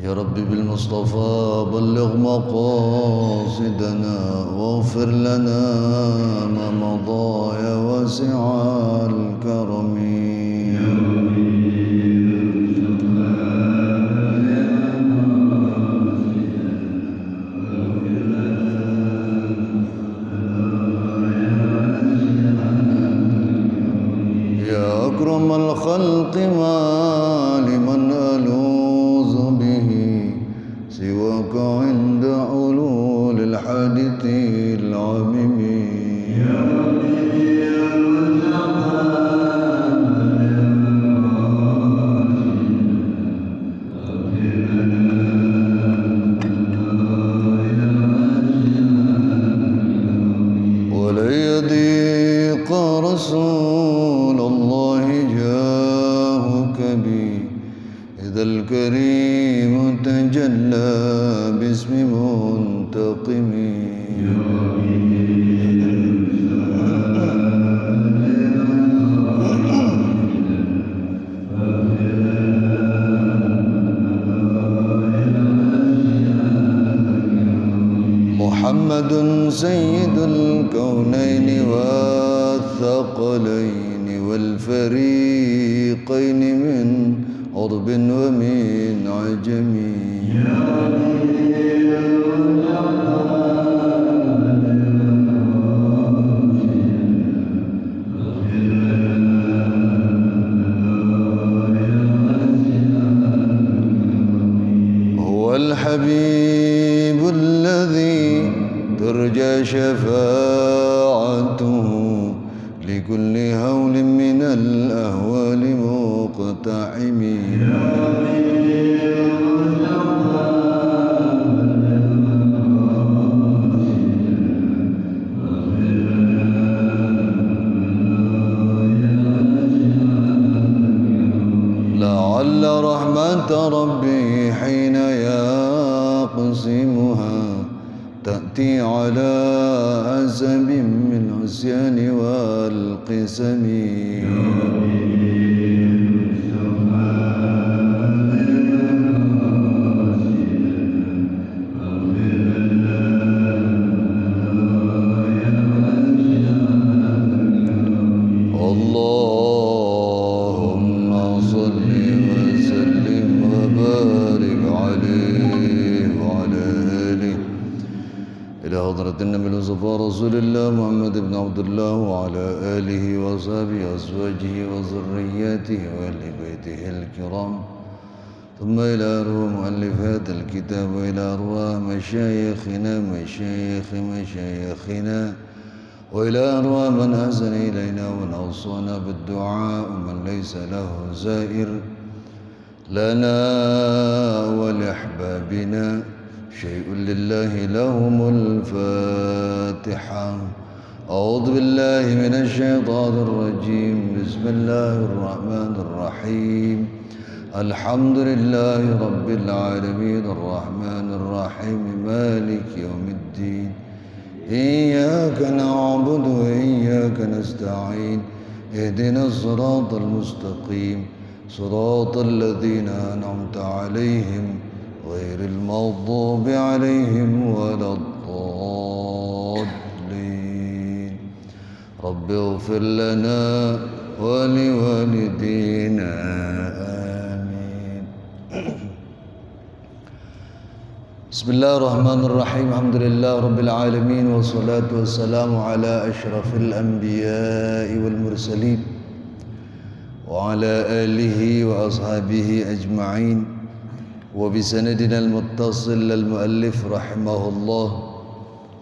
يا رب بالمصطفى بلغ مقاصدنا واغفر لنا ما مضى يا واسع الكرم. يا أكرم الخلق ما لمن ألوذ به سواك عند حلول الحادث العميم. ولن يضيق رسول الله جاهك بي إذا الكريم تجلى باسم منتقم. محمد سيد الكونين والثقلين والفريقين من عرب ومن عجم. هو الحبيب الذي ترجى شفاعته لكل هول من الأهوال مقتحم. لعل رحمة ربي حين يقسمها تأتي على حسب من العصيان والقسم. اللهم صل وسلم وبارك عليه وعلى آله إلى حضرة النبي المصطفى رسول الله محمد بن عبد الله وعلى آله وصحبه وأزواجه وذرياته وأهل بيته الكرام، ثم إلى أرواح مؤلف هذا الكتاب وإلى أرواح مشايخنا وإلى أرواح من أحسن إلينا ومن أوصانا بالدعاء ومن ليس له زائر لنا ولأحبابنا شيء لله لهم الفاتحة. أعوذ بالله من الشيطان الرجيم. بسم الله الرحمن الرحيم. الحمد لله رب العالمين الرحمن الرحيم مالك يوم الدين. إياك نعبد وإياك نستعين. اهدنا الصراط المستقيم صراط الذين أنعمت عليهم غير المغضوب عليهم ولا الضالين. رب اغفر لنا ولوالدينا آمين. بسم الله الرحمن الرحيم. الحمد لله رب العالمين والصلاة والسلام على أشرف الأنبياء والمرسلين وعلى آله وأصحابه أجمعين. وبسندنا المتصل للمؤلف رحمه الله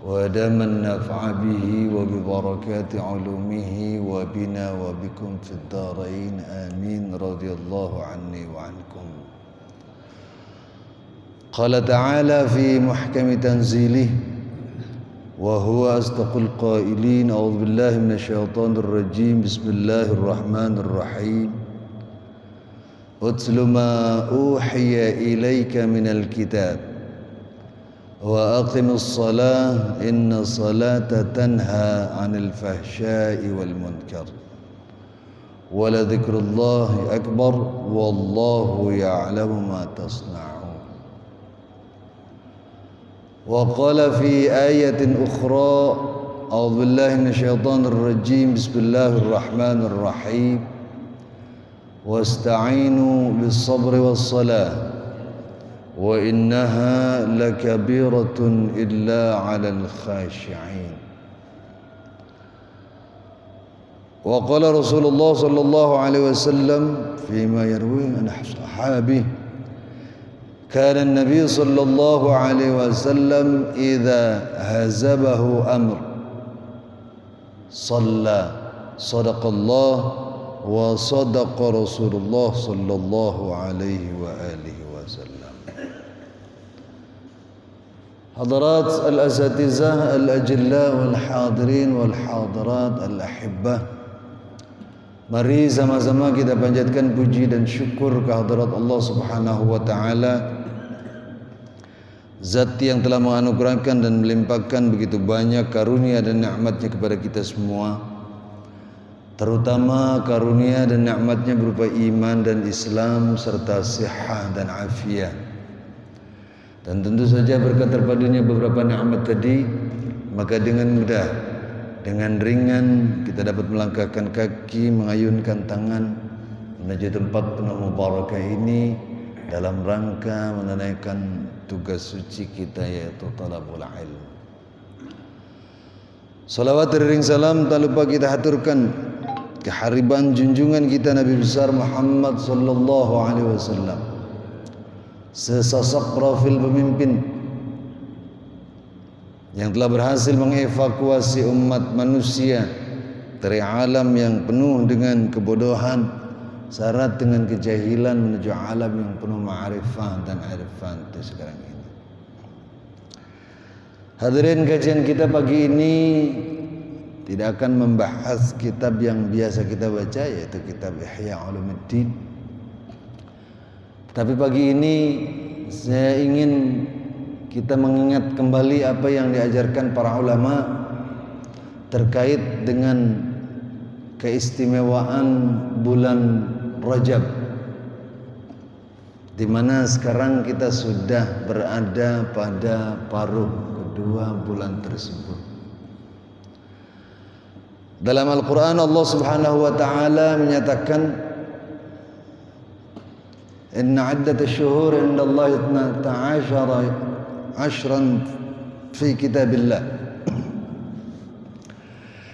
ودام النفع به وببركات علومه وبنا وبكم في الدارين آمين. رضي الله عني وعنكم. قال تعالى في محكم تنزيله وهو أصدق القائلين. أعوذ بالله من الشيطان الرجيم. بسم الله الرحمن الرحيم. اتل ما أوحي إليك من الكتاب وأقم الصلاة إن الصلاة تنهى عن الفحشاء والمنكر ولذكر الله أكبر والله يعلم ما تصنعون. Wa qala fi ayatin ukhra, a'udzu billahi minasyaitonir rajim, bismillahirrahmanirrahim, wasta'inu bis-sabri was-salah wa innaha lakabiratun illa 'alal khashi'in. Wa qala Rasulullah sallallahu alaihi wasallam fima yarwi an ashabihi, kana an-nabiy sallallahu alaihi wasallam idza hazabahu amr shalla sadaqallah wa sadaqa Rasulullah sallallahu alaihi wa alihi wasallam. Hadirat al-asatizah al-ajilla wal hadirin wal hadirat al-ahibbah, mari sama-sama kita panjatkan puji dan syukur kehadirat Allah Subhanahu wa taala, Zat yang telah menganugerahkan dan melimpahkan begitu banyak karunia dan nikmat-Nya kepada kita semua, terutama karunia dan nikmat-Nya berupa iman dan Islam serta sihah dan afiat. Dan tentu saja berkat terpadunya beberapa nikmat tadi, maka dengan mudah, dengan ringan kita dapat melangkahkan kaki, mengayunkan tangan menuju tempat penuh mubarakah ini dalam rangka menunaikan tugas suci kita, yaitu talabul ilm. Salawat dan salam tak lupa kita haturkan kehariban junjungan kita Nabi besar Muhammad sallallahu alaihi wasallam, sesosok profil pemimpin yang telah berhasil mengevakuasi umat manusia dari alam yang penuh dengan kebodohan, syarat dengan kejahilan, menuju alam yang penuh ma'rifah dan arifan itu sekarang ini. Hadirin, kajian kita pagi ini tidak akan membahas kitab yang biasa kita baca, yaitu kitab Ihya Ulumuddin. Tapi pagi ini saya ingin kita mengingat kembali apa yang diajarkan para ulama terkait dengan keistimewaan bulan Rajab, di mana sekarang kita sudah berada pada paruh kedua bulan tersebut. Dalam Al-Quran Allah Subhanahu wa ta'ala menyatakan, inna iddatash shuhur indallahi 12 ashran fi kitabillah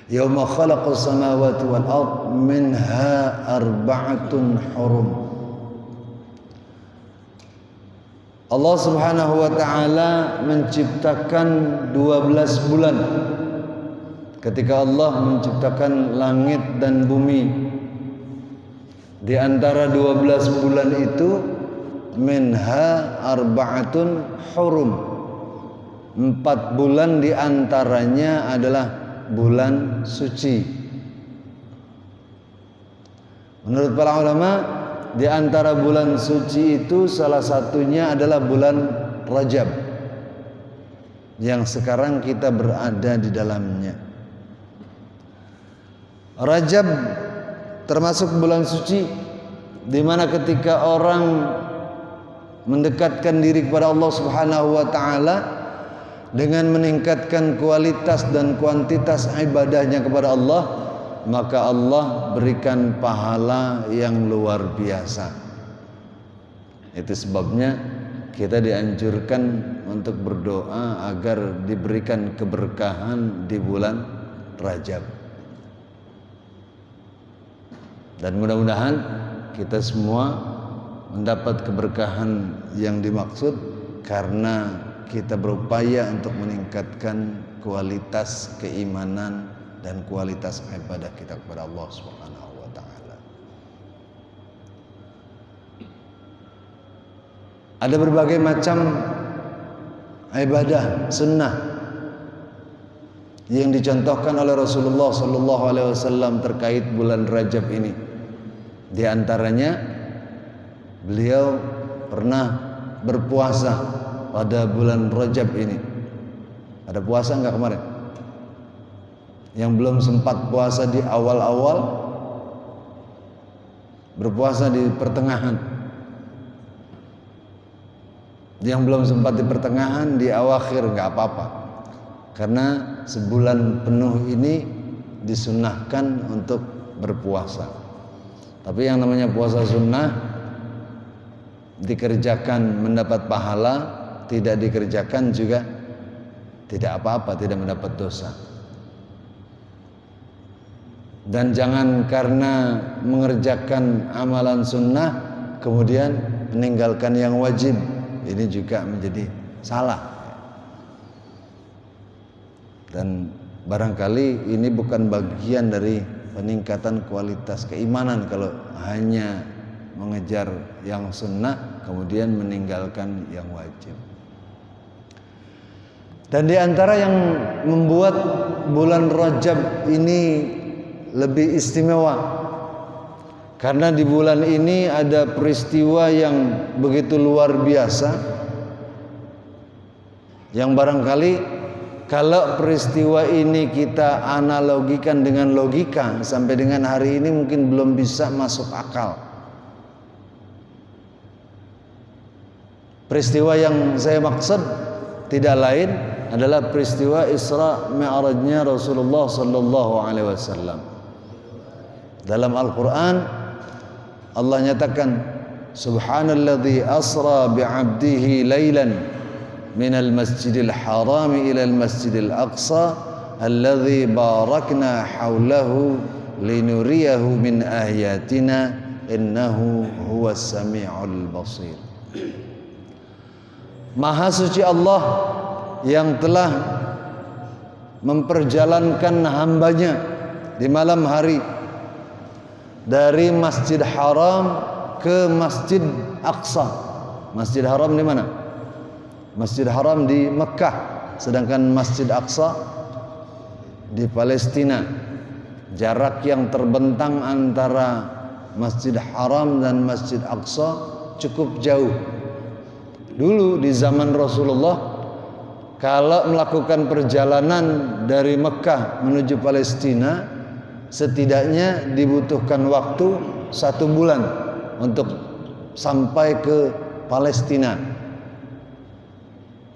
yawma khalaqas samawati wal ard minha arba'atun hurum. Allah Subhanahu wa ta'ala menciptakan 12 bulan. Ketika Allah menciptakan langit dan bumi, di antara 12 bulan itu minha arba'atun hurum, 4 bulan di antaranya adalah bulan suci. Menurut para ulama, di antara bulan suci itu salah satunya adalah bulan Rajab yang sekarang kita berada di dalamnya. Rajab termasuk bulan suci di mana ketika orang mendekatkan diri kepada Allah Subhanahu wa taala dengan meningkatkan kualitas dan kuantitas ibadahnya kepada Allah, maka Allah berikan pahala yang luar biasa. Itu sebabnya kita dianjurkan untuk berdoa agar diberikan keberkahan di bulan Rajab. Dan mudah-mudahan kita semua mendapat keberkahan yang dimaksud karena kita berupaya untuk meningkatkan kualitas keimanan dan kualitas ibadah kita kepada Allah Subhanahu wa taala. Ada berbagai macam ibadah sunnah yang dicontohkan oleh Rasulullah sallallahu alaihi wasallam terkait bulan Rajab ini. Di antaranya beliau pernah berpuasa pada bulan Rajab ini. Ada puasa enggak kemarin? Yang belum sempat puasa di awal-awal, berpuasa di pertengahan. Yang belum sempat di pertengahan, di awakhir nggak apa-apa. Karena sebulan penuh ini disunnahkan untuk berpuasa. Tapi yang namanya puasa sunnah dikerjakan mendapat pahala, tidak dikerjakan juga tidak apa-apa, tidak mendapat dosa. Dan jangan karena mengerjakan amalan sunnah kemudian meninggalkan yang wajib. Ini juga menjadi salah. Dan barangkali ini bukan bagian dari peningkatan kualitas keimanan kalau hanya mengejar yang sunnah kemudian meninggalkan yang wajib. Dan di antara yang membuat bulan Rajab ini lebih istimewa, karena di bulan ini ada peristiwa yang begitu luar biasa, yang barangkali kalau peristiwa ini kita analogikan dengan logika sampai dengan hari ini mungkin belum bisa masuk akal. Peristiwa yang saya maksud tidak lain adalah peristiwa Isra Mi'rajnya Rasulullah sallallahu alaihi wasallam. Dalam Al-Qur'an Allah nyatakan, Subhanalladzi asra bi'abdihi lailan minal masjidil haram ila al-masjidil aqsa alladzi barakna haulahu linuriyahu min ayatina innahu huwas sami'ul basir. Maha suci Allah yang telah memperjalankan hambanya di malam hari dari Masjid Haram ke Masjid Aqsa. Masjid Haram di mana? Masjid Haram di Mekah, sedangkan Masjid Aqsa di Palestina. Jarak yang terbentang antara Masjid Haram dan Masjid Aqsa cukup jauh. Dulu di zaman Rasulullah, kalau melakukan perjalanan dari Mekah menuju Palestina, setidaknya dibutuhkan waktu 1 bulan untuk sampai ke Palestina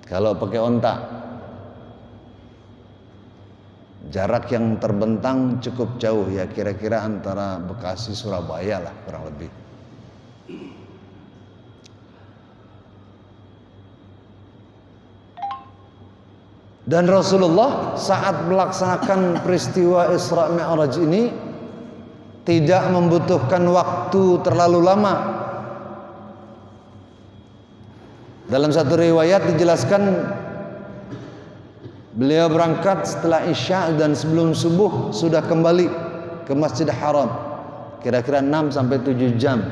kalau pakai onta. Jarak yang terbentang cukup jauh, ya kira-kira antara Bekasi Surabaya lah kurang lebih. Dan Rasulullah saat melaksanakan peristiwa Isra Mi'raj ini tidak membutuhkan waktu terlalu lama. Dalam satu riwayat dijelaskan beliau berangkat setelah Isya dan sebelum subuh sudah kembali ke Masjid Haram. Kira-kira 6 sampai 7 jam.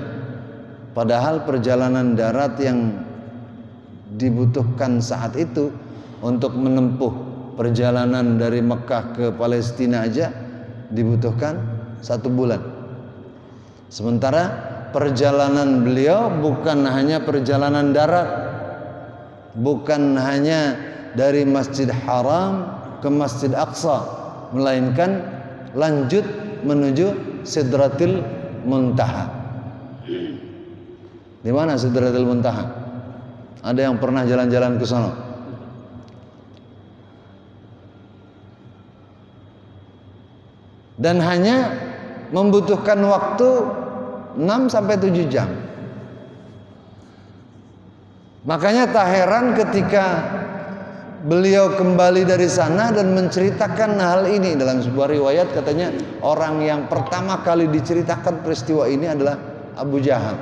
Padahal perjalanan darat yang dibutuhkan saat itu untuk menempuh perjalanan dari Mekah ke Palestina aja dibutuhkan 1 bulan. Sementara perjalanan beliau bukan hanya perjalanan darat, bukan hanya dari Masjid Haram ke Masjid Aqsa, melainkan lanjut menuju Sidratil Muntaha. Di mana Sidratil Muntaha? Ada yang pernah jalan-jalan ke sana? Dan hanya membutuhkan waktu 6 sampai 7 jam. Makanya tak heran ketika beliau kembali dari sana dan menceritakan hal ini. Dalam sebuah riwayat katanya orang yang pertama kali diceritakan peristiwa ini adalah Abu Jahal.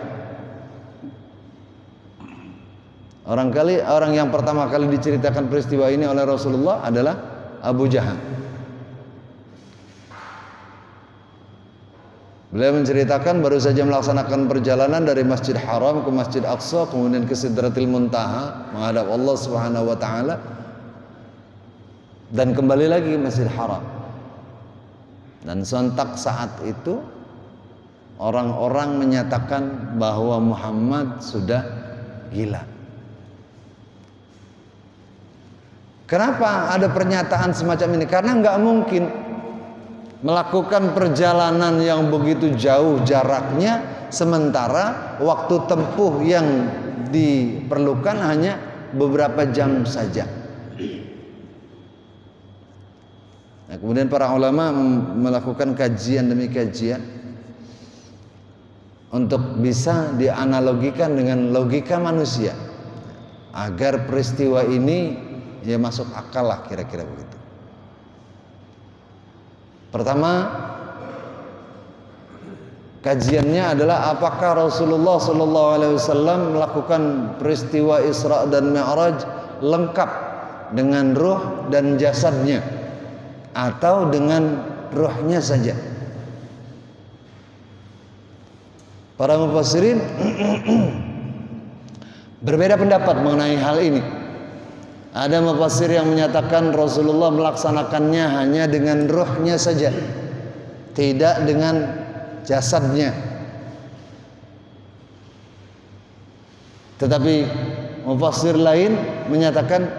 Orang yang pertama kali diceritakan peristiwa ini oleh Rasulullah adalah Abu Jahal. Beliau menceritakan baru saja melaksanakan perjalanan dari Masjid Haram ke Masjid Aqsa, kemudian ke Sidratil Muntaha menghadap Allah Subhanahu wa taala, dan kembali lagi ke Masjid Haram. Dan sontak saat itu orang-orang menyatakan bahwa Muhammad sudah gila. Kenapa ada pernyataan semacam ini? Karena nggak mungkin melakukan perjalanan yang begitu jauh jaraknya, sementara waktu tempuh yang diperlukan hanya beberapa jam saja. Nah, kemudian para ulama melakukan kajian demi kajian untuk bisa dianalogikan dengan logika manusia agar peristiwa ini ya masuk akal lah, kira-kira begitu. Pertama, kajiannya adalah apakah Rasulullah SAW melakukan peristiwa Isra dan Mi'raj lengkap dengan ruh dan jasadnya atau dengan ruhnya saja. Para mufassirin berbeda pendapat mengenai hal ini. Ada mufassir yang menyatakan Rasulullah melaksanakannya hanya dengan ruhnya saja, tidak dengan jasadnya. Tetapi mufassir lain menyatakan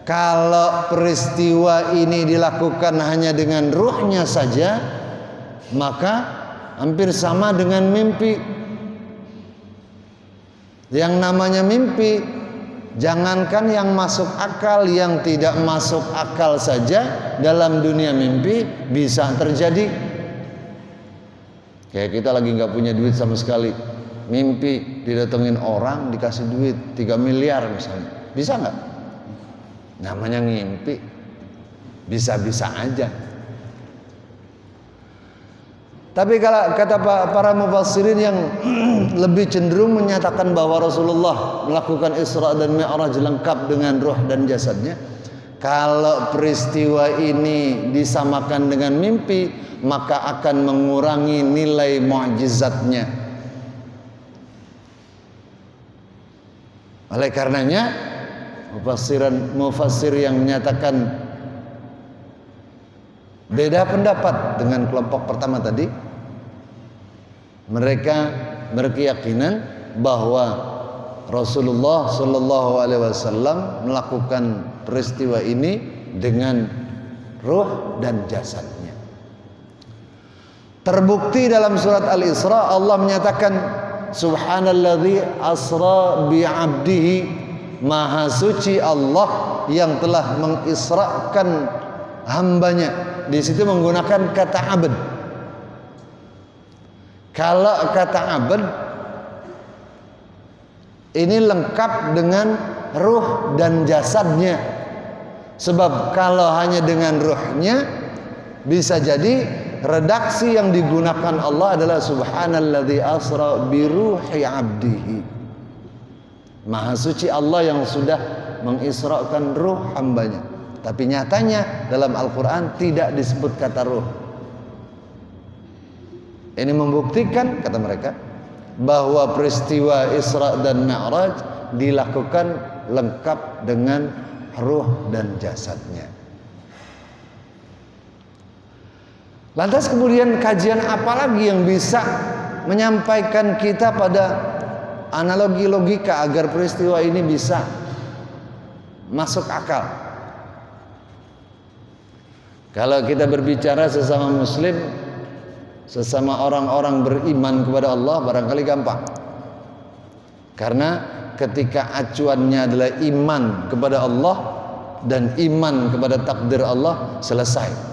kalau peristiwa ini dilakukan hanya dengan ruhnya saja, maka hampir sama dengan mimpi. Yang namanya mimpi, jangankan yang masuk akal, yang tidak masuk akal saja dalam dunia mimpi bisa terjadi. Kayak kita lagi nggak punya duit sama sekali, mimpi didatengin orang dikasih duit 3 miliar misalnya, bisa nggak? Namanya ngimpi, bisa-bisa aja. Tapi kalau kata para mufassirin yang lebih cenderung menyatakan bahwa Rasulullah melakukan Isra dan Mi'raj lengkap dengan ruh dan jasadnya, kalau peristiwa ini disamakan dengan mimpi, maka akan mengurangi nilai mukjizatnya. Oleh karenanya, mufassir yang menyatakan beda pendapat dengan kelompok pertama tadi, mereka berkeyakinan bahwa Rasulullah Shallallahu Alaihi Wasallam melakukan peristiwa ini dengan ruh dan jasadnya. Terbukti dalam surat Al-Isra Allah menyatakan Subhanalladzi asra bi'abdihi, Maha suci Allah yang telah mengisrakan hambanya. Di situ menggunakan kata abd. Kalau kata abd ini lengkap dengan ruh dan jasadnya. Sebab kalau hanya dengan ruhnya, bisa jadi redaksi yang digunakan Allah adalah Subhanalladzi asra bi ruhi abdihi. Maha suci Allah yang sudah mengisrakan ruh hambanya. Tapi nyatanya dalam Al-Quran tidak disebut kata ruh. Ini membuktikan, kata mereka, bahwa peristiwa Isra dan Mi'raj dilakukan lengkap dengan ruh dan jasadnya. Lantas kemudian kajian apa lagi yang bisa menyampaikan kita pada analogi logika agar peristiwa ini bisa masuk akal? Kalau kita berbicara sesama muslim, sesama orang-orang beriman kepada Allah, barangkali gampang. Karena ketika acuannya adalah iman kepada Allah dan iman kepada takdir Allah, selesai.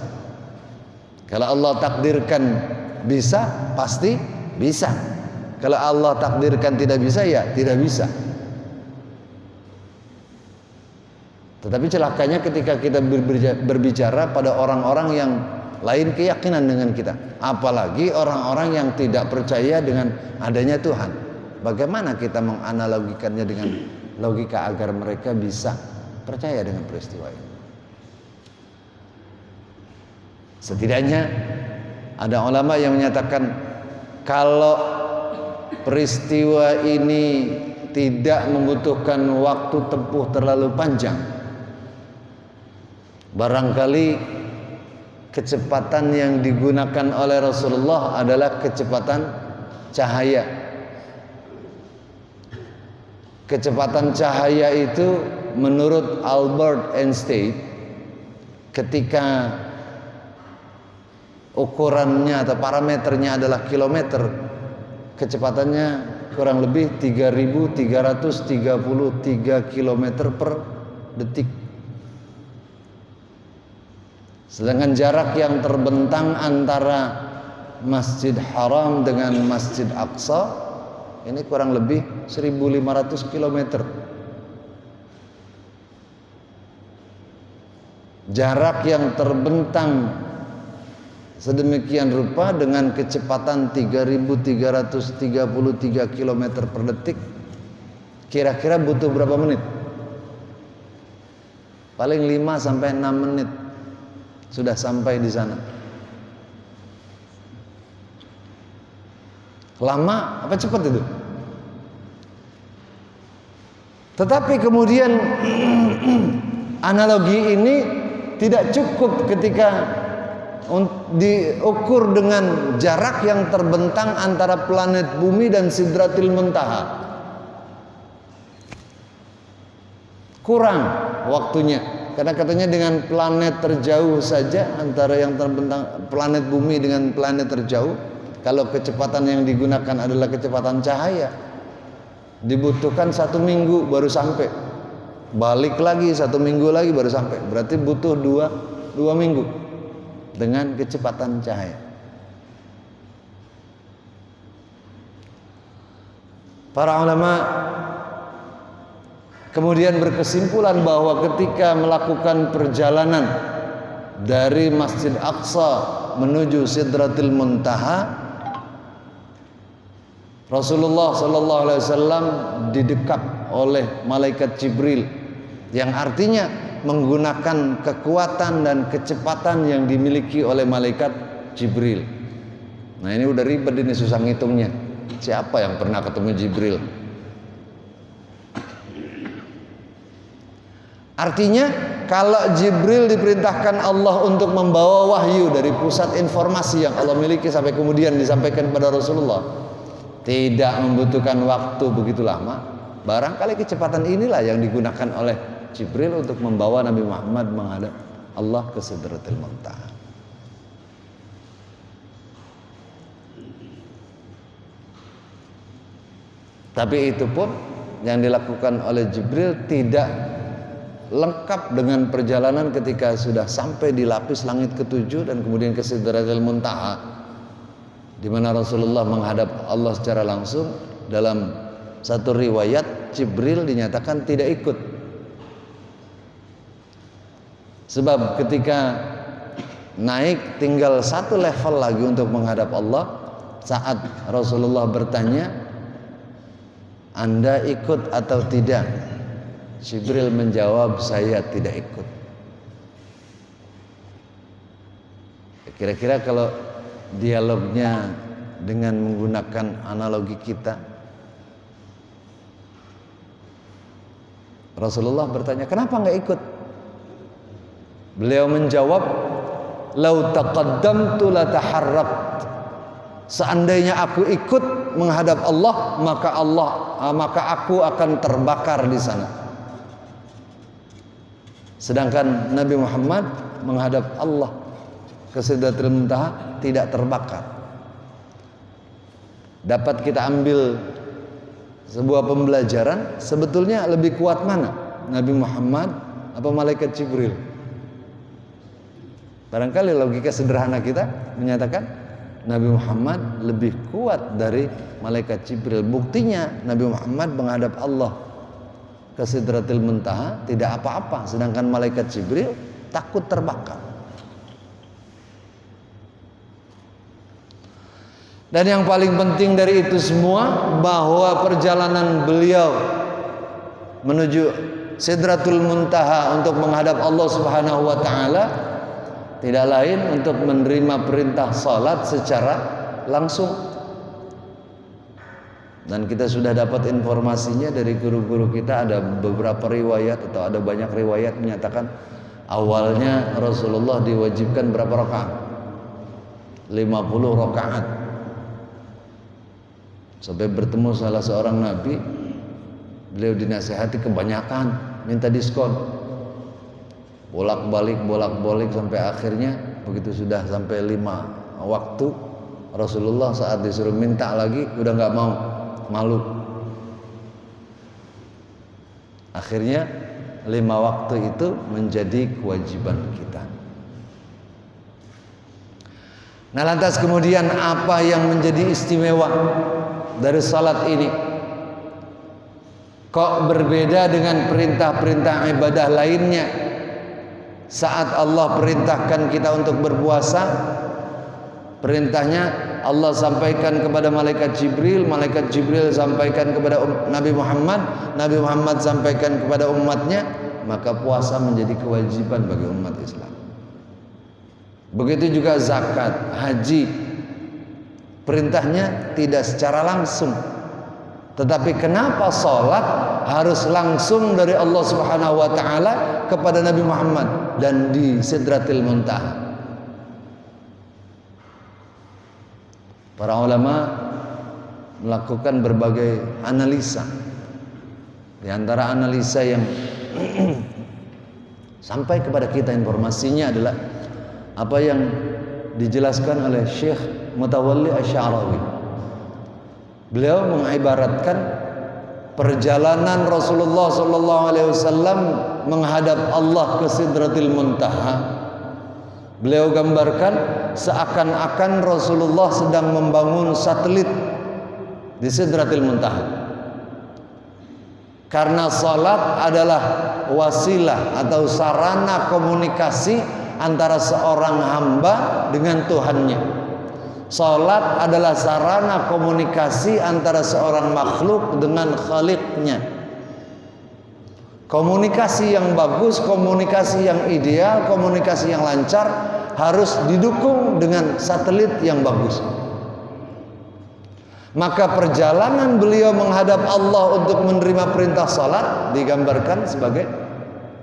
Kalau Allah takdirkan bisa, pasti bisa. Kalau Allah takdirkan tidak bisa, ya tidak bisa. Tetapi celakanya ketika kita berbicara pada orang-orang yang lain keyakinan dengan kita, apalagi orang-orang yang tidak percaya dengan adanya Tuhan. Bagaimana kita menganalogikannya dengan logika agar mereka bisa percaya dengan peristiwa ini? Setidaknya ada ulama yang menyatakan kalau peristiwa ini tidak membutuhkan waktu tempuh terlalu panjang, barangkali kecepatan yang digunakan oleh Rasulullah adalah kecepatan cahaya. Kecepatan cahaya itu menurut Albert Einstein, ketika ukurannya atau parameternya adalah kilometer, kecepatannya kurang lebih 3.333 km per detik. Sedangkan jarak yang terbentang antara Masjid Haram dengan Masjid Aqsa ini kurang lebih 1.500 km. Jarak yang terbentang sedemikian rupa dengan kecepatan 3.333 km per detik, kira-kira butuh berapa menit? Paling 5-6 menit sudah sampai di sana. Lama apa cepat itu? Tetapi kemudian analogi ini tidak cukup ketika diukur dengan jarak yang terbentang antara planet bumi dan Sidratil Muntaha. Kurang waktunya, karena katanya dengan planet terjauh saja, antara yang terbentang planet bumi dengan planet terjauh, kalau kecepatan yang digunakan adalah kecepatan cahaya, dibutuhkan 1 minggu baru sampai. Balik lagi 1 minggu lagi baru sampai. Berarti butuh 2 minggu dengan kecepatan cahaya. Para ulama kemudian berkesimpulan bahwa ketika melakukan perjalanan dari Masjid Aqsa menuju Sidratil Muntaha, Rasulullah sallallahu alaihi wasallam didekap oleh malaikat Jibril, yang artinya menggunakan kekuatan dan kecepatan yang dimiliki oleh malaikat Jibril. Nah, ini udah ribet, ini susah ngitungnya. Siapa yang pernah ketemu Jibril? Artinya kalau Jibril diperintahkan Allah untuk membawa wahyu dari pusat informasi yang Allah miliki sampai kemudian disampaikan kepada Rasulullah, tidak membutuhkan waktu begitu lama. Barangkali kecepatan inilah yang digunakan oleh Jibril untuk membawa Nabi Muhammad menghadap Allah ke Sidratil Muntaha. Tapi itu pun yang dilakukan oleh Jibril tidak lengkap dengan perjalanan ketika sudah sampai di lapis langit ke-7 dan kemudian ke Sidratil Muntaha, di mana Rasulullah menghadap Allah secara langsung. Dalam satu riwayat Jibril dinyatakan tidak ikut, sebab ketika naik tinggal 1 level lagi untuk menghadap Allah, saat Rasulullah bertanya, "Anda ikut atau tidak?" Jibril menjawab, "Saya tidak ikut." Kira-kira kalau dialognya dengan menggunakan analogi kita, Rasulullah bertanya, "Kenapa enggak ikut?" Beliau menjawab, "Lau taqaddamtu la taharrakt." Seandainya aku ikut menghadap Allah, maka aku akan terbakar di sana. Sedangkan Nabi Muhammad menghadap Allah ke Sidratul Muntaha tidak terbakar. Dapat kita ambil sebuah pembelajaran, sebetulnya lebih kuat mana? Nabi Muhammad apa malaikat Jibril? Barangkali logika sederhana kita menyatakan Nabi Muhammad lebih kuat dari malaikat Jibril. Buktinya Nabi Muhammad menghadap Allah ke Sidratil Muntaha tidak apa-apa, sedangkan malaikat Jibril takut terbakar. Dan yang paling penting dari itu semua, bahwa perjalanan beliau menuju Sidratul Muntaha untuk menghadap Allah Subhanahu wa taala tidak lain untuk menerima perintah salat secara langsung. Dan kita sudah dapat informasinya dari guru-guru kita, ada beberapa riwayat atau ada banyak riwayat menyatakan awalnya Rasulullah diwajibkan berapa rakaat? 50 rakaat. Sampai bertemu salah seorang nabi, beliau dinasihati kebanyakan, minta diskon. Bolak-balik sampai akhirnya begitu sudah sampai 5 waktu, Rasulullah saat disuruh minta lagi udah nggak mau. malu. Akhirnya 5 waktu itu menjadi kewajiban kita. Nah, lantas kemudian apa yang menjadi istimewa dari salat ini? Kok berbeda dengan perintah-perintah ibadah lainnya? Saat Allah perintahkan kita untuk berpuasa, perintahnya Allah sampaikan kepada malaikat Jibril sampaikan kepada Nabi Muhammad sampaikan kepada umatnya, maka puasa menjadi kewajiban bagi umat Islam. Begitu juga zakat, haji, perintahnya tidak secara langsung. Tetapi kenapa sholat harus langsung dari Allah Subhanahu wa ta'ala kepada Nabi Muhammad dan di Sidratil Muntaha? Para ulama melakukan berbagai analisa. Di antara analisa yang sampai kepada kita informasinya adalah apa yang dijelaskan oleh Syekh Mutawalli Asy-Sya'rawi. Beliau mengibaratkan perjalanan Rasulullah SAW menghadap Allah ke Sidratil Muntaha. Beliau gambarkan seakan-akan Rasulullah sedang membangun satelit di Sidratil Muntaha. Karena salat adalah wasilah atau sarana komunikasi antara seorang hamba dengan Tuhannya. Salat adalah sarana komunikasi antara seorang makhluk dengan Khaliqnya. Komunikasi yang bagus, komunikasi yang ideal, komunikasi yang lancar harus didukung dengan satelit yang bagus. Maka perjalanan beliau menghadap Allah untuk menerima perintah salat digambarkan sebagai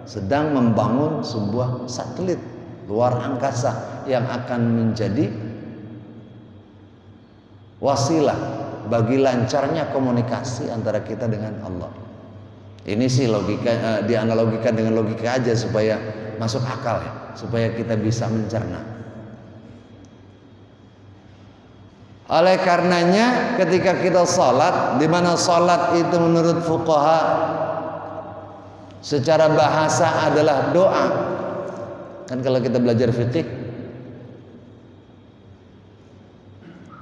sedang membangun sebuah satelit luar angkasa yang akan menjadi wasilah bagi lancarnya komunikasi antara kita dengan Allah. Ini sih logika, dianalogikan dengan logika aja supaya masuk akal ya, supaya kita bisa mencerna. Oleh karenanya ketika kita salat, di mana salat itu menurut fuqaha secara bahasa adalah doa. Kan kalau kita belajar fikih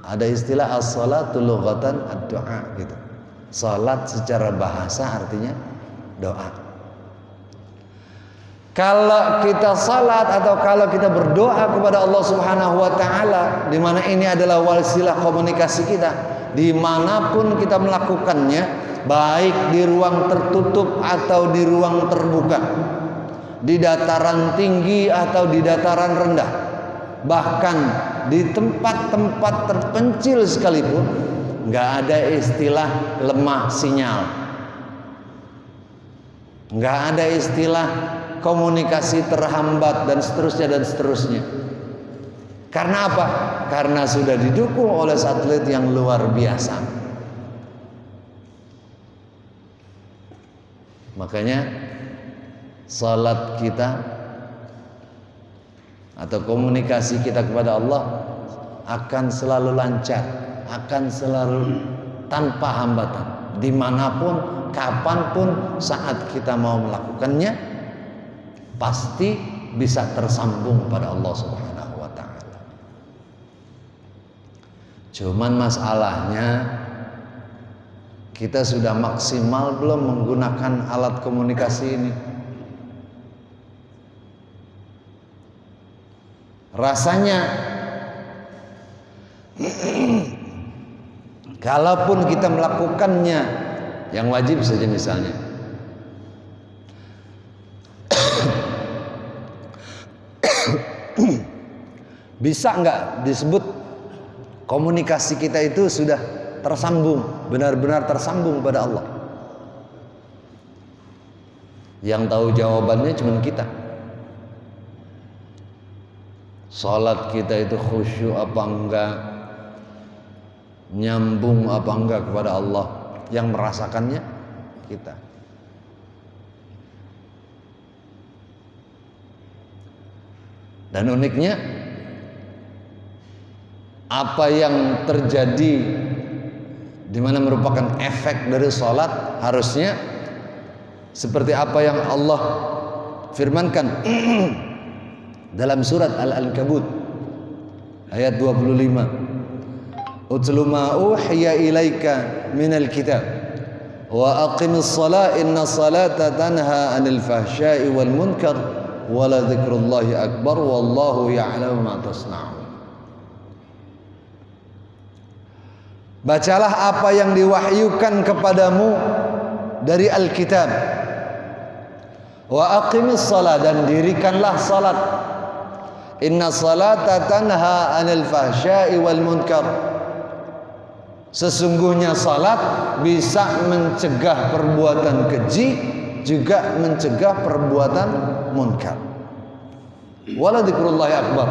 ada istilah as-salatu lughatan ad-du'a gitu. Salat secara bahasa artinya doa. Kalau kita salat atau kalau kita berdoa kepada Allah Subhanahu wa ta'ala, di mana ini adalah wasilah komunikasi kita, dimanapun kita melakukannya, baik di ruang tertutup atau di ruang terbuka, di dataran tinggi atau di dataran rendah, bahkan di tempat-tempat terpencil sekalipun, nggak ada istilah lemah sinyal, nggak ada istilah komunikasi terhambat dan seterusnya. Karena apa? Karena sudah didukung oleh satelit yang luar biasa. Makanya salat kita atau komunikasi kita kepada Allah akan selalu lancar, akan selalu tanpa hambatan, dimanapun, kapanpun, saat kita mau melakukannya pasti bisa tersambung pada Allah Subhanahu wa ta'ala. Cuman masalahnya kita sudah maksimal belum menggunakan alat komunikasi ini? Rasanya kalaupun kita melakukannya yang wajib saja misalnya, bisa nggak disebut komunikasi kita itu sudah tersambung, benar-benar tersambung pada Allah? Yang tahu jawabannya cuma kita. Salat kita itu khusyuk apa enggak, nyambung apa enggak kepada Allah, yang merasakannya kita. Dan uniknya, apa yang terjadi di mana merupakan efek dari salat, harusnya seperti apa yang Allah firmankan dalam surat Al-Ankabut ayat 25. Utlu ma uhiya ilaika minal kitab wa aqimis salat inna salata tanha 'anil fahsya'i wal munkar wa la dzikrullahi akbar wallahu ya'lamu ma tasna'un. Bacalah apa yang diwahyukan kepadamu dari Alkitab. Wa aqimis salat, dan dirikanlah salat. Inna salata tanha 'anil fahsya'i wal munkar. Sesungguhnya salat bisa mencegah perbuatan keji, juga mencegah perbuatan munkar. Wala dzikrullahi akbar.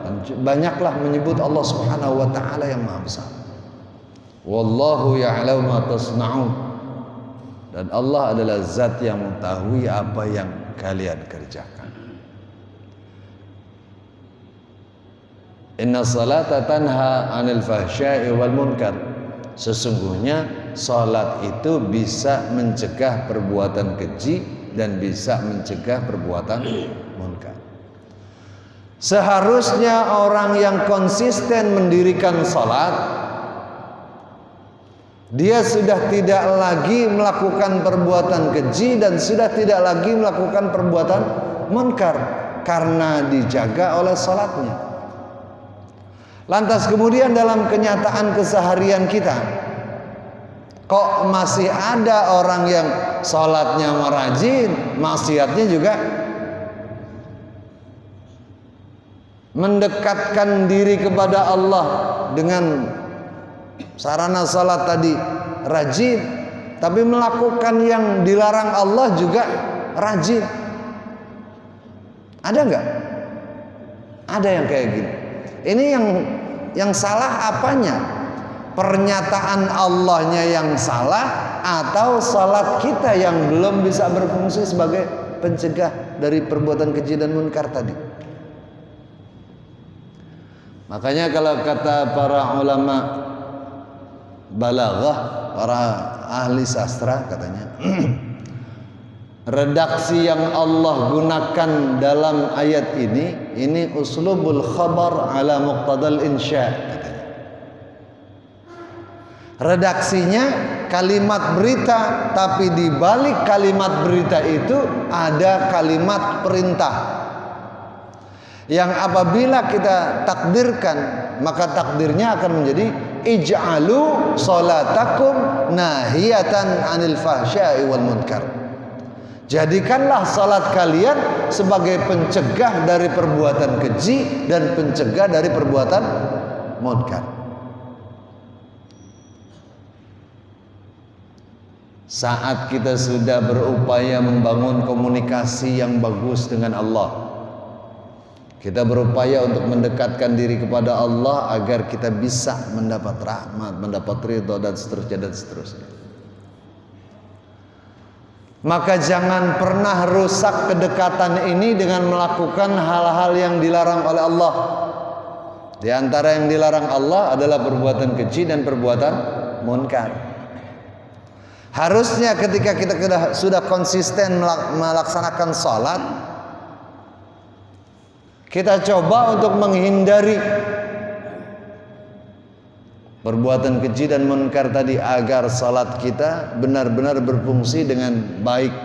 Dan banyaklah menyebut Allah Subhanahu wa taala yang Maha Besar. Wallahu ya'lamu ma tasna'un. Dan Allah adalah zat yang mengetahui apa yang kalian kerjakan. Inna salata tanha 'anil fahsya'i wal munkar. Sesungguhnya salat itu bisa mencegah perbuatan keji dan bisa mencegah perbuatan munkar. Seharusnya orang yang konsisten mendirikan salat, dia sudah tidak lagi melakukan perbuatan keji dan sudah tidak lagi melakukan perbuatan munkar karena dijaga oleh salatnya. Lantas kemudian dalam kenyataan keseharian kita, kok masih ada orang yang salatnya rajin, maksiatnya juga mendekatkan diri kepada Allah dengan sarana salat tadi rajin, tapi melakukan yang dilarang Allah juga rajin. Ada nggak? Ada yang kayak gini. Ini yang salah apanya? Pernyataan Allahnya yang salah atau salat kita yang belum bisa berfungsi sebagai pencegah dari perbuatan keji dan munkar tadi? Makanya kalau kata para ulama balaghah, para ahli sastra katanya, redaksi yang Allah gunakan dalam ayat ini uslubul khabar ala muqtadal insya katanya. Redaksinya kalimat berita, tapi di balik kalimat berita itu ada kalimat perintah yang apabila kita takdirkan, maka takdirnya akan menjadi ij'alu salatakum nahiyatan 'anil fahsya'i wal munkar. Jadikanlah salat kalian sebagai pencegah dari perbuatan keji dan pencegah dari perbuatan munkar. Saat kita sudah berupaya membangun komunikasi yang bagus dengan Allah, kita berupaya untuk mendekatkan diri kepada Allah agar kita bisa mendapat rahmat, mendapat ridha dan seterusnya dan seterusnya. Maka jangan pernah rusak kedekatan ini dengan melakukan hal-hal yang dilarang oleh Allah. Di antara yang dilarang Allah adalah perbuatan keji dan perbuatan munkar. Harusnya ketika kita sudah konsisten melaksanakan salat, kita coba untuk menghindari perbuatan keji dan munkar tadi agar salat kita benar-benar berfungsi dengan baik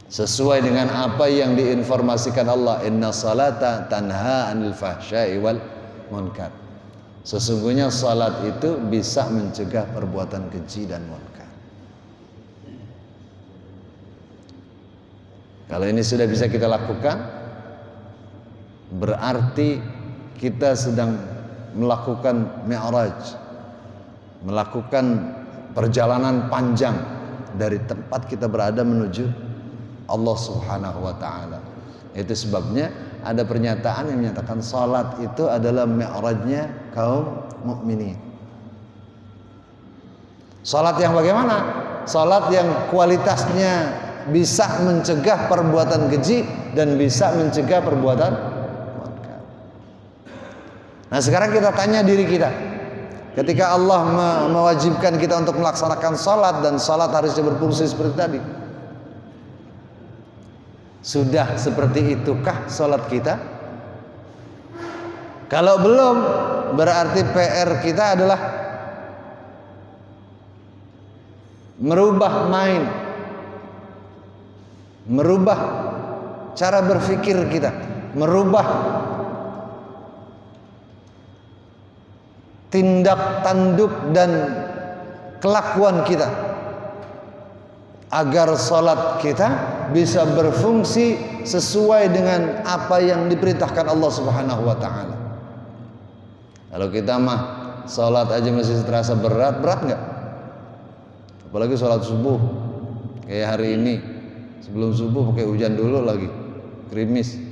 sesuai dengan apa yang diinformasikan Allah. Inna salata tanha 'anil fahsya'i wal munkar. Sesungguhnya salat itu bisa mencegah perbuatan keji dan munkar. Kalau ini sudah bisa kita lakukan, berarti kita sedang melakukan mi'raj, melakukan perjalanan panjang dari tempat kita berada menuju Allah Subhanahu wa taala. Itu sebabnya ada pernyataan yang menyatakan salat itu adalah mi'rajnya kaum mukminin. Salat yang bagaimana? Salat yang kualitasnya bisa mencegah perbuatan keji dan bisa mencegah perbuatan munkar. Nah, sekarang kita tanya diri kita. Ketika Allah mewajibkan kita untuk melaksanakan salat, dan salat harusnya berfungsi seperti tadi. Sudah seperti itukah salat kita? Kalau belum, berarti PR kita adalah merubah merubah cara berpikir kita, merubah tindak tanduk dan kelakuan kita, agar salat kita bisa berfungsi sesuai dengan apa yang diperintahkan Allah Subhanahu wa taala. Kalau kita mah salat aja masih terasa berat enggak? Apalagi salat subuh kayak hari ini, sebelum subuh pakai hujan dulu lagi, gerimis.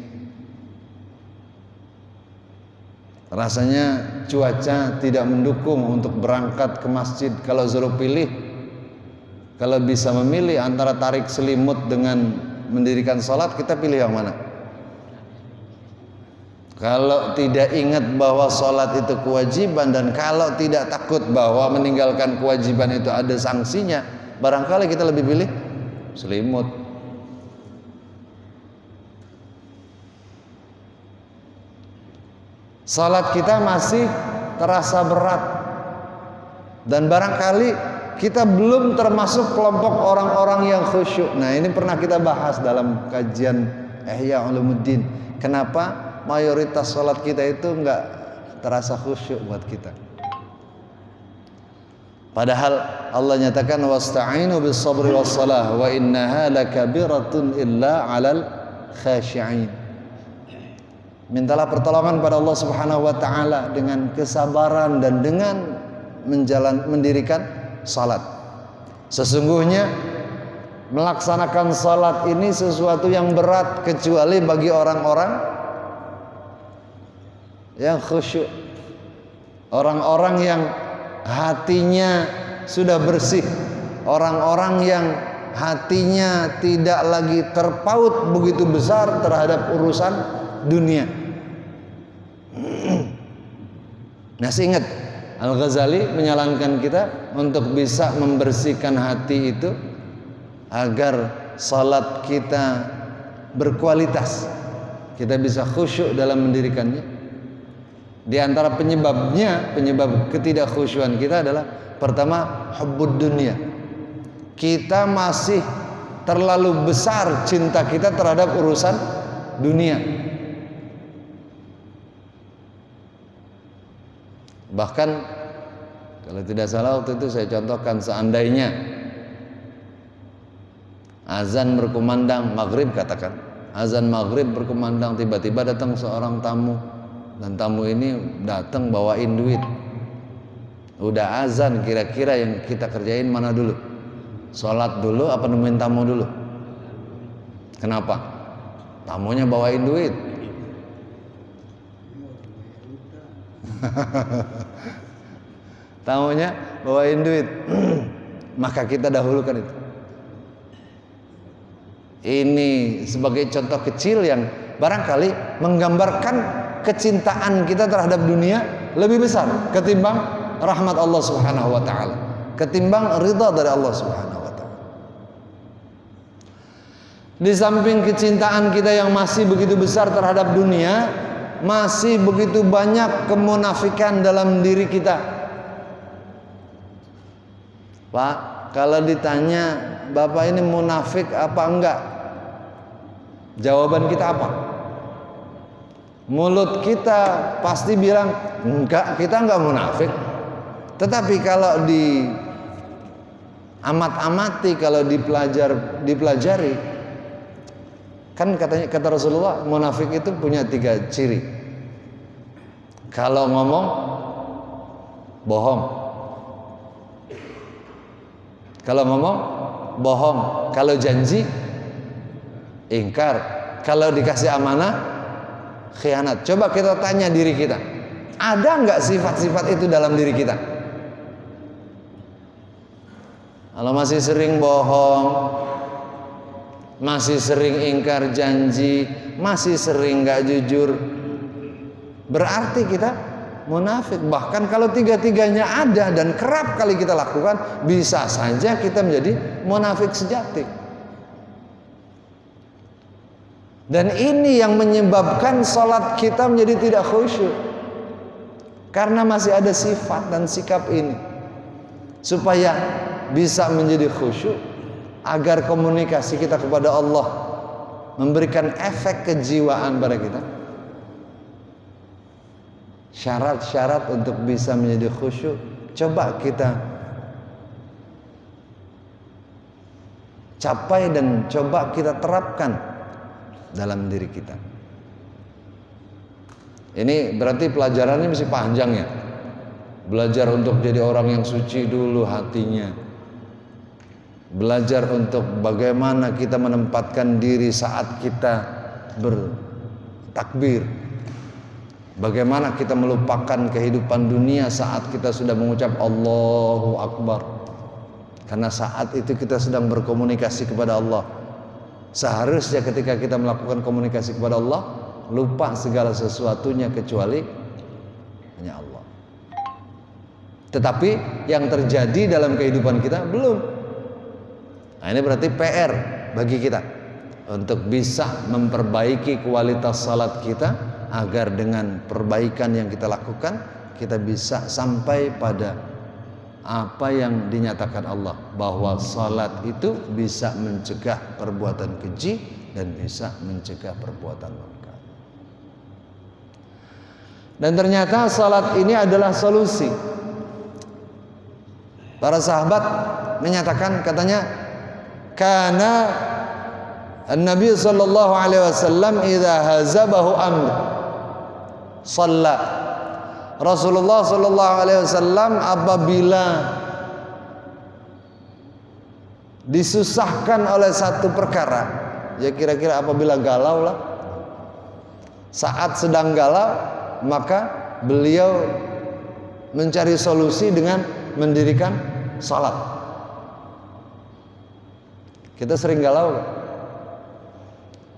Rasanya cuaca tidak mendukung untuk berangkat ke masjid. Kalau suruh pilih, kalau bisa memilih antara tarik selimut dengan mendirikan salat, kita pilih yang mana? Kalau tidak ingat bahwa salat itu kewajiban, dan kalau tidak takut bahwa meninggalkan kewajiban itu ada sanksinya, barangkali kita lebih pilih selimut. Salat kita masih terasa berat, dan barangkali kita belum termasuk kelompok orang-orang yang khusyuk. Nah, ini pernah kita bahas dalam kajian Ihya Ulumuddin. Kenapa mayoritas salat kita itu enggak terasa khusyuk buat kita? Padahal Allah nyatakan wasta'inu bis sabri was salah wa innaha lakabiratun illa 'alal khashi'in. Mintalah pertolongan pada Allah Subhanahu wa taala dengan kesabaran dan dengan mendirikan salat. Sesungguhnya melaksanakan salat ini sesuatu yang berat, kecuali bagi orang-orang yang khusyuk, orang-orang yang hatinya sudah bersih, orang-orang yang hatinya tidak lagi terpaut begitu besar terhadap urusan dunia. Masih ingat Al-Ghazali menyarankan kita untuk bisa membersihkan hati itu agar salat kita berkualitas, kita bisa khusyuk dalam mendirikannya. Di antara penyebab ketidakkhusyuan kita adalah pertama, hubbud dunia. Kita masih terlalu besar cinta kita terhadap urusan dunia. Bahkan kalau tidak salah waktu itu saya contohkan, seandainya azan berkumandang maghrib, katakan azan maghrib berkumandang, tiba-tiba datang seorang tamu, dan tamu ini datang bawain duit. Udah azan, kira-kira yang kita kerjain mana dulu? Sholat dulu apa nemuin tamu dulu? Kenapa? Tamunya bawain duit. Tamunya bawain duit. Maka kita dahulukan itu. Ini sebagai contoh kecil yang barangkali menggambarkan kecintaan kita terhadap dunia lebih besar ketimbang rahmat Allah Subhanahu wa taala, ketimbang ridha dari Allah Subhanahu wa taala. Di samping kecintaan kita yang masih begitu besar terhadap dunia, masih begitu banyak kemunafikan dalam diri kita. Pak, kalau ditanya Bapak ini munafik apa enggak? Jawaban kita apa? Mulut kita pasti bilang enggak, kita enggak munafik. Tetapi kalau di amat-amati, kalau dipelajari, kan kata Rasulullah, munafik itu punya 3 ciri. Kalau ngomong bohong. Kalau ngomong bohong, kalau janji ingkar, kalau dikasih amanah khianat. Coba kita tanya diri kita, ada nggak sifat-sifat itu dalam diri kita? Kalau masih sering bohong, masih sering ingkar janji, masih sering nggak jujur, berarti kita munafik. Bahkan kalau tiga-tiganya ada dan kerap kali kita lakukan, bisa saja kita menjadi munafik sejati. Dan ini yang menyebabkan salat kita menjadi tidak khusyuk, karena masih ada sifat dan sikap ini. Supaya bisa menjadi khusyuk, agar komunikasi kita kepada Allah memberikan efek kejiwaan pada kita. Syarat-syarat untuk bisa menjadi khusyuk coba kita capai dan coba kita terapkan dalam diri kita. Ini berarti pelajarannya masih panjang ya. Belajar untuk jadi orang yang suci dulu hatinya. Belajar untuk bagaimana kita menempatkan diri saat kita bertakbir. Bagaimana kita melupakan kehidupan dunia saat kita sudah mengucap Allahu Akbar. Karena saat itu kita sedang berkomunikasi kepada Allah. Seharusnya ketika kita melakukan komunikasi kepada Allah, lupa segala sesuatunya kecuali hanya Allah. Tetapi yang terjadi dalam kehidupan kita belum. Nah, ini berarti PR bagi kita untuk bisa memperbaiki kualitas salat kita, agar dengan perbaikan yang kita lakukan kita bisa sampai pada apa yang dinyatakan Allah, bahwa salat itu bisa mencegah perbuatan keji dan bisa mencegah perbuatan munkar. Dan ternyata salat ini adalah solusi. Para sahabat menyatakan, katanya, karena Nabi sallallahu alaihi wasallam idza hazabahu amr shalla. Rasulullah sallallahu alaihi wasallam apabila disusahkan oleh satu perkara, ya kira-kira apabila galau lah, saat sedang galau, maka beliau mencari solusi dengan mendirikan salat. Kita sering galau gak?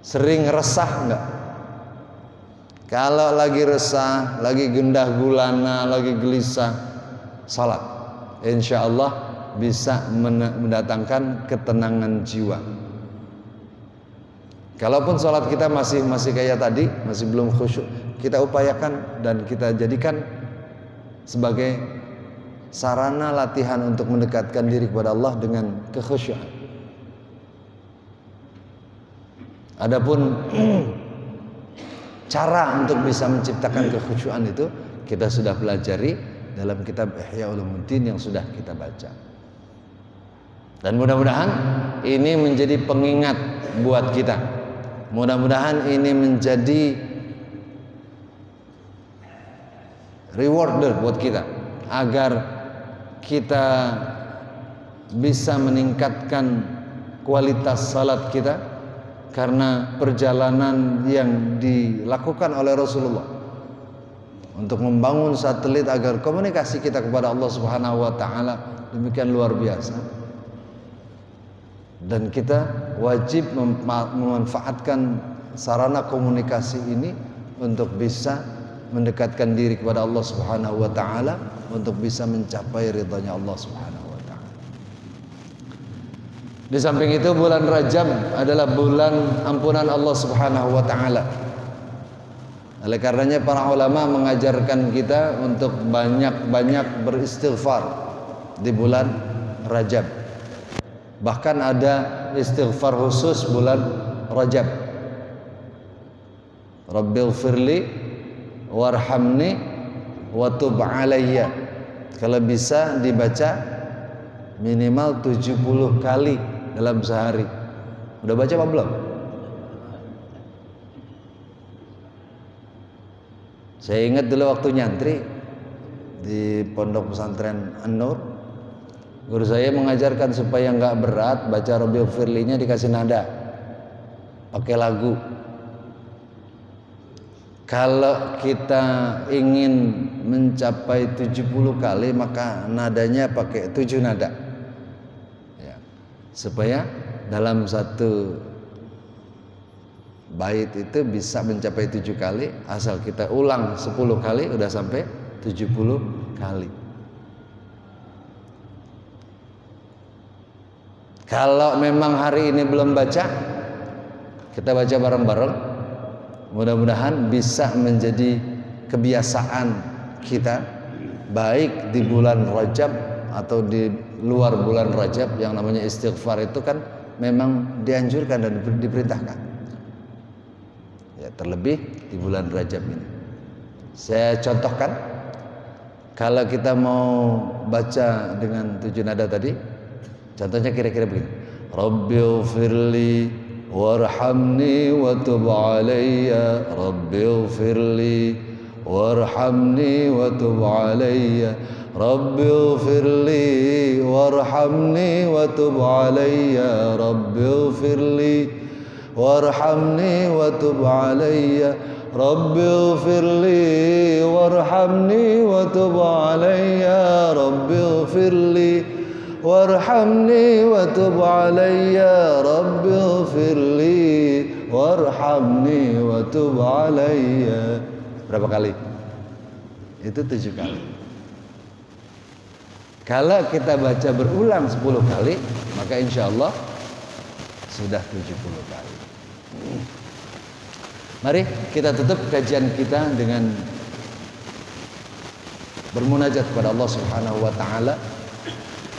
Sering resah enggak? Kalau lagi resah, lagi gundah gulana, lagi gelisah, salat, insya Allah bisa mendatangkan ketenangan jiwa. Kalaupun salat kita masih kayak tadi, masih belum khusyuk, kita upayakan dan kita jadikan sebagai sarana latihan untuk mendekatkan diri kepada Allah dengan kekhusyukan. Adapun cara untuk bisa menciptakan kekhusyuan itu kita sudah pelajari dalam kitab Ihya Ulumuddin yang sudah kita baca. Dan mudah-mudahan ini menjadi pengingat buat kita. Mudah-mudahan ini menjadi rewarder buat kita, agar kita bisa meningkatkan kualitas salat kita, karena perjalanan yang dilakukan oleh Rasulullah untuk membangun satelit agar komunikasi kita kepada Allah Subhanahu wa taala demikian luar biasa. Dan kita wajib memanfaatkan sarana komunikasi ini untuk bisa mendekatkan diri kepada Allah Subhanahu wa taala, untuk bisa mencapai ridhanya Allah Subhanahu wa taala. Di samping itu, bulan Rajab adalah bulan ampunan Allah Subhanahu wa taala. Oleh karenanya para ulama mengajarkan kita untuk banyak-banyak beristighfar di bulan Rajab. Bahkan ada istighfar khusus bulan Rajab. Rabbighfirli warhamni wa tub alayya. Kalau bisa dibaca minimal 70 kali dalam sehari. Udah baca apa belum? Saya ingat dulu waktu nyantri di pondok pesantren An-Nur, guru saya mengajarkan supaya nggak berat baca Rabbighfirlinya dikasih nada, pakai lagu. Kalau kita ingin mencapai 70 kali, maka nadanya pakai 7 nada ya, supaya dalam satu bait itu bisa mencapai 7 kali. Asal kita ulang 10 kali udah sampai 70 kali. Kalau memang hari ini belum baca, kita baca bareng-bareng. Mudah-mudahan bisa menjadi kebiasaan kita, baik di bulan Rajab atau di luar bulan Rajab. Yang namanya istighfar itu kan memang dianjurkan dan diperintahkan, ya, terlebih di bulan Rajab ini. Saya contohkan, kalau kita mau baca dengan 7 nada tadi, contohnya kira-kira begini: Rabbighfirli warhamni wa tub alayya, Rabbighfirli warhamni wa tub alayya, Rabbighfirli warhamni wa tub alayya, Rabbighfirli warhamni wa tub alayya, Rabbighfirli warhamni wa tub alayya, Rabbighfirli warhamni wa tub alayya, Rabbighfirli warhamni wa tub alayya. Berapa kali? Itu 7 kali. Kalau kita baca berulang 10 kali, maka insya Allah sudah 70 kali. Mari kita tutup kajian kita dengan bermunajat kepada Allah Subhanahu wa taala.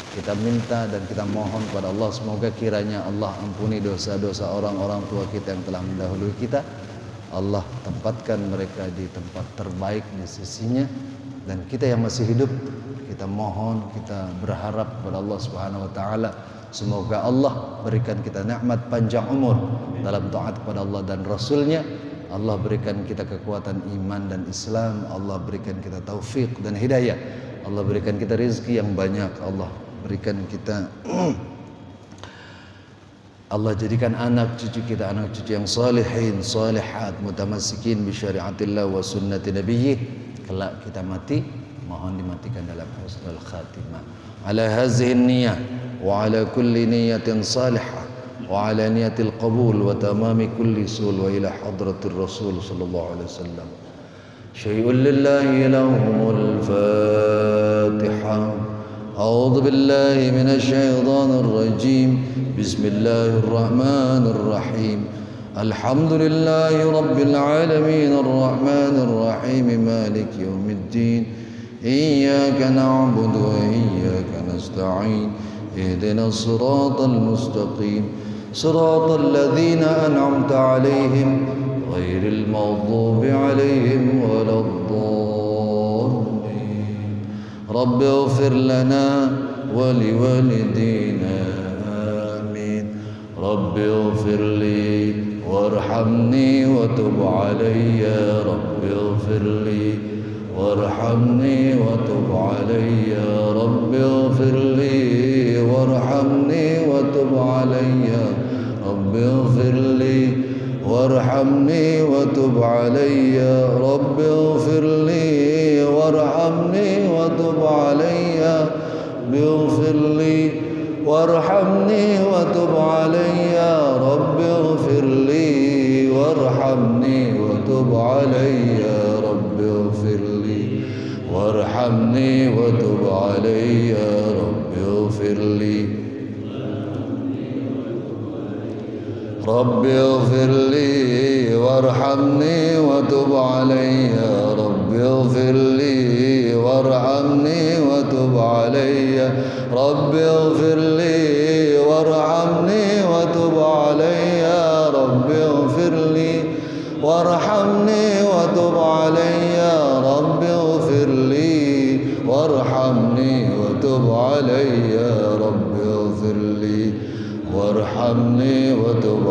Kita minta dan kita mohon kepada Allah, semoga kiranya Allah ampuni dosa-dosa orang-orang tua kita yang telah mendahului kita. Allah tempatkan mereka di tempat terbaik di sisinya, dan kita yang masih hidup, kita mohon, kita berharap kepada Allah Subhanahu wa taala, semoga Allah berikan kita nikmat panjang umur dalam taat kepada Allah dan Rasulnya. Allah berikan kita kekuatan iman dan Islam. Allah berikan kita taufik dan hidayah. Allah berikan kita rezeki yang banyak. Allah berikan kita Allah jadikan anak cucu kita anak cucu yang salihin, salihat, mutamassikin bi syariatillah wa sunnati nabiyyih. Kelak kita mati, mohon dimatikan dalam husnul khatimah. Ala hazihi niyyah wa ala kulli niyyatin salihah wa ala niyatil qabul wa tamami kulli sul wa ila hadratir rasul sallallahu alaihi wasallam. Syai'un lillahi lahumul fatihah. أعوذ بالله من الشيطان الرجيم. بسم الله الرحمن الرحيم. الحمد لله رب العالمين الرحمن الرحيم مالك يوم الدين. إياك نعبد وإياك نستعين. اهدنا الصراط المستقيم صراط الذين أنعمت عليهم غير المغضوب عليهم ولا الضالين. رب اغفر لنا ولوالدينا آمين. رب اغفر لي وارحمني وتب علي. رب اغفر لي وارحمني وتب علي. رب اغفر لي وارحمني وتب علي. رب اغفر لي وارحمني وتب علي. رب اغفر لي وارحمني وتب علي. اغفر لي وارحمني وتب علي. رب اغفر لي وارحمني وتب علي. رب اغفر لي وارحمني وتب علي. رب اغفر لي. رب اغفر لي وارحمني وتب علي. رب اغفر لي وارحمني وتب علي. رب اغفر لي وارحمني وتب علي. رب اغفر لي وارحمني وتب علي. رب اغفر لي وارحمني وتب علي. رب اغفر لي وارحمني وتب